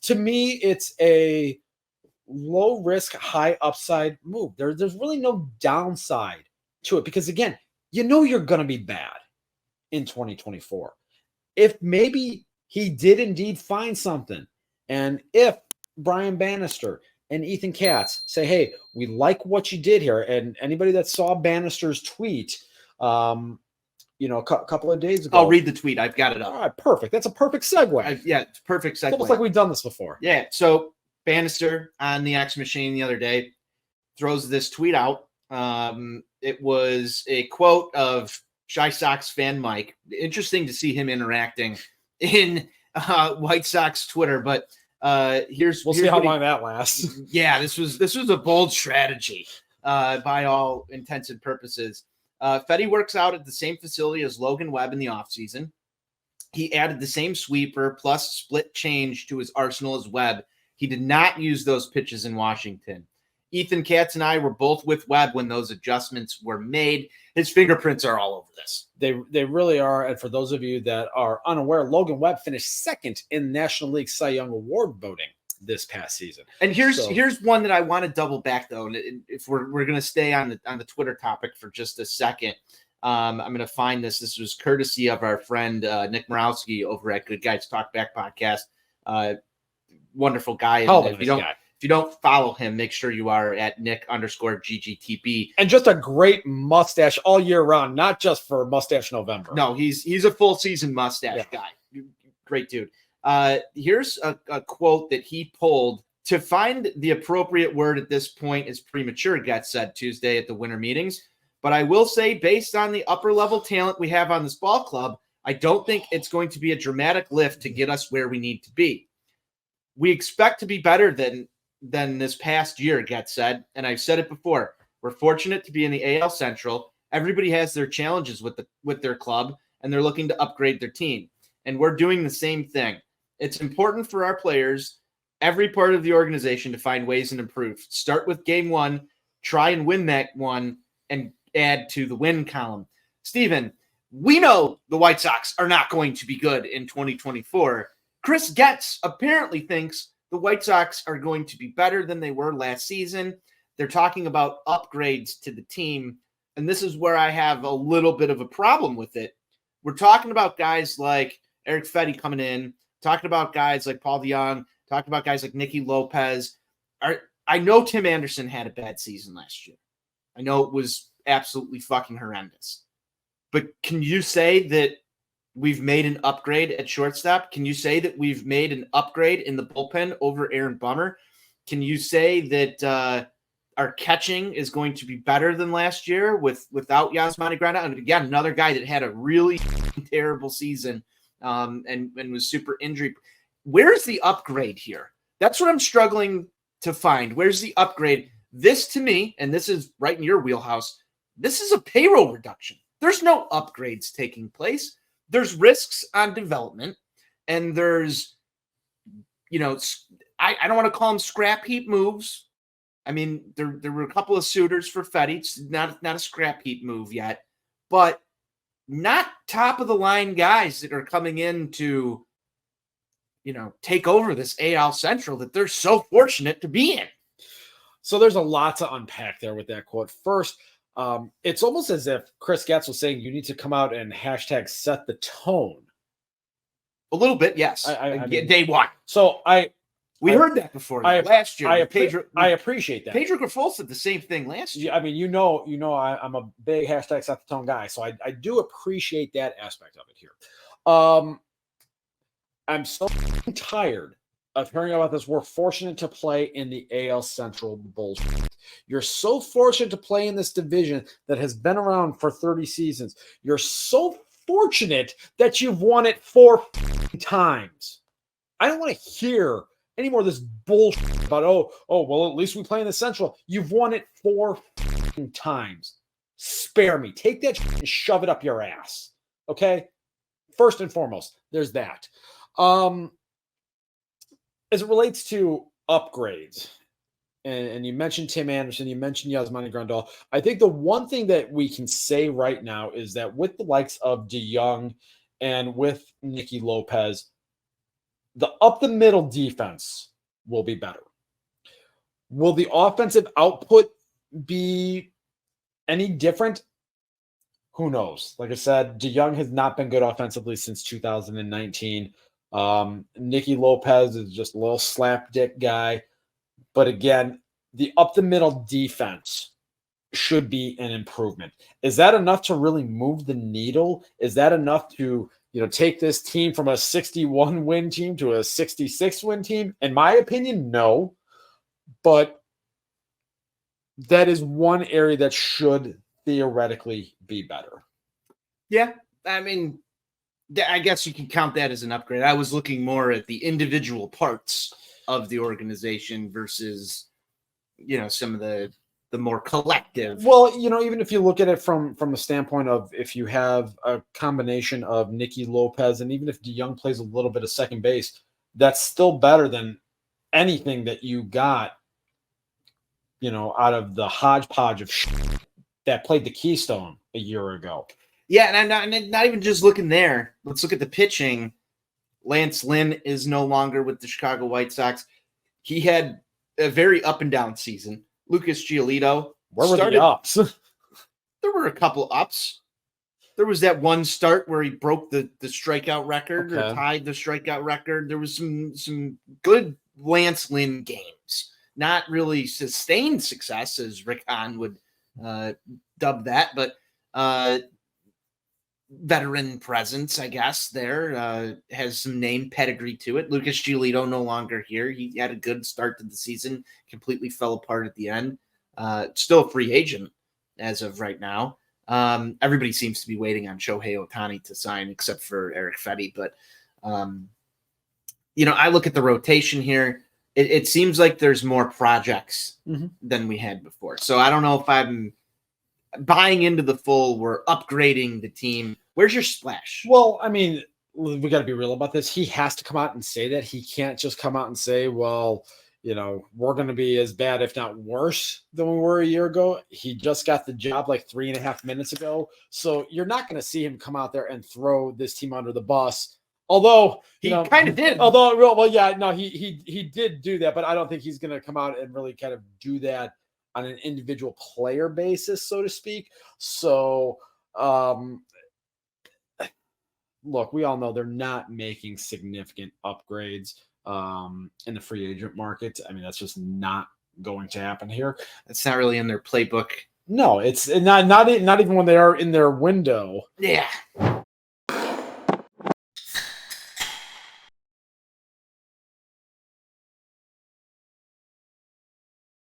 To me, it's a low risk, high upside move. There's really no downside to it because, again, you're going to be bad in 2024. If maybe he did indeed find something, and if Brian Bannister and Ethan Katz say, hey, we like what you did here, and anybody that saw Bannister's tweet, a couple of days ago. I'll read the tweet. I've got it up. All right, perfect. That's a perfect segue. It's perfect segue. It's almost like we've done this before. Yeah, so Bannister on the X Machine the other day throws this tweet out. It was a quote of Chi Sox fan Mike. Interesting to see him interacting in White Sox Twitter, but we'll see how long that lasts. Yeah, this was a bold strategy by all intents and purposes. Fetty works out at the same facility as Logan Webb in the offseason. He added the same sweeper plus split change to his arsenal as Webb. He did not use those pitches in Washington. Ethan Katz and I were both with Webb when those adjustments were made. His fingerprints are all over this. They really are. And for those of you that are unaware, Logan Webb finished second in National League Cy Young Award voting this past season. And here's one that I want to double back though. And if we're going to stay on the Twitter topic for just a second, I'm going to find this. This was courtesy of our friend Nick Morawski over at Good Guys Talk Back podcast. Wonderful guy. If you don't follow him, make sure you are at Nick_GGTB. And just a great mustache all year round, not just for Mustache November. No, he's a full season mustache guy. Great dude. Here's a quote that he pulled. To find the appropriate word at this point is premature, Getz said Tuesday at the winter meetings. But I will say, based on the upper level talent we have on this ball club, I don't think it's going to be a dramatic lift to get us where we need to be. We expect to be better than this past year, Getz said. And I've said it before. We're fortunate to be in the AL Central. Everybody has their challenges with their club, and they're looking to upgrade their team. And we're doing the same thing. It's important for our players, every part of the organization, to find ways and improve. Start with game one, try and win that one, and add to the win column. Steven, we know the White Sox are not going to be good in 2024. Chris Getz apparently thinks the White Sox are going to be better than they were last season. They're talking about upgrades to the team, and this is where I have a little bit of a problem with it. We're talking about guys like Eric Fetty coming in, talking about guys like Paul DeYoung, talking about guys like Nicky Lopez. I know Tim Anderson had a bad season last year. I know it was absolutely fucking horrendous. But can you say that we've made an upgrade at shortstop? Can you say that we've made an upgrade in the bullpen over Aaron Bummer? Can you say that our catching is going to be better than last year without Yasmani Granda? And again, another guy that had a really terrible season and was super injury. Where's the upgrade here? That's what I'm struggling to find. Where's the upgrade? This, to me, and this is right in your wheelhouse, this is a payroll reduction. There's no upgrades taking place. There's risks on development, and there's, I don't want to call them scrap heap moves. I mean, there were a couple of suitors for Fetty. It's not a scrap heap move yet, but not top of the line guys that are coming in to, take over this AL Central that they're so fortunate to be in. So there's a lot to unpack there with that quote. First, it's almost as if Chris Getz was saying you need to come out and hashtag set the tone. A little bit, yes. I mean, day one. So we heard that before last year. I appreciate that. Pedro Grifol said the same thing last year. I mean, I'm a big hashtag set the tone guy, so I do appreciate that aspect of it here. I'm so tired of hearing about this. We're fortunate to play in the AL Central bullshit. You're so fortunate to play in this division that has been around for 30 seasons. You're so fortunate that you've won it 4 times. I don't want to hear any more of this bullshit about, well, at least we play in the Central. You've won it 4 times. Spare me. Take that and shove it up your ass. Okay? First and foremost, there's that. As it relates to upgrades, and you mentioned Tim Anderson, you mentioned Yasmani Grandal, I think the one thing that we can say right now is that with the likes of DeYoung and with Nicky Lopez, The up the middle defense will be better. Will the offensive output be any different? Who knows? Like I said, DeYoung has not been good offensively since 2019. Nicky Lopez is just a little slapdick guy. But again, the up the middle defense should be an improvement. Is that enough to really move the needle? Is that enough to, take this team from a 61 win team to a 66 win team? In my opinion, no. But that is one area that should theoretically be better. Yeah. I mean, I guess you can count that as an upgrade. I was looking more at the individual parts of the organization versus, some of the more collective. Well, even if you look at it from a standpoint of if you have a combination of Nicky Lopez and even if DeYoung plays a little bit of second base, that's still better than anything that you got, out of the hodgepodge of that played the Keystone a year ago. Yeah, and I'm not even just looking there. Let's look at the pitching. Lance Lynn is no longer with the Chicago White Sox. He had a very up and down season. Lucas Giolito. Where were the ups? There were a couple ups. There was that one start where he broke the strikeout record or tied the strikeout record. There was some good Lance Lynn games. Not really sustained success, as Rick Hahn would dub that, but veteran presence, I guess, there has some name pedigree to it. Lucas Giolito no longer here. He had a good start to the season, completely fell apart at the end. Still a free agent as of right now. Everybody seems to be waiting on Shohei Ohtani to sign, except for Eric Fetty. But, I look at the rotation here. It seems like there's more projects than we had before. So I don't know if I'm buying into the full, we're upgrading the team. Where's your splash? Well, I mean, we got to be real about this. He has to come out and say that. He can't just come out and say, well, we're going to be as bad, if not worse than we were a year ago. He just got the job like 3.5 minutes ago. So you're not going to see him come out there and throw this team under the bus. Although he kind of did. He did do that, but I don't think he's going to come out and really kind of do that on an individual player basis, so to speak. So, look, we all know they're not making significant upgrades in the free agent market. I mean, that's just not going to happen here. It's not really in their playbook. No, it's not even when they are in their window. Yeah.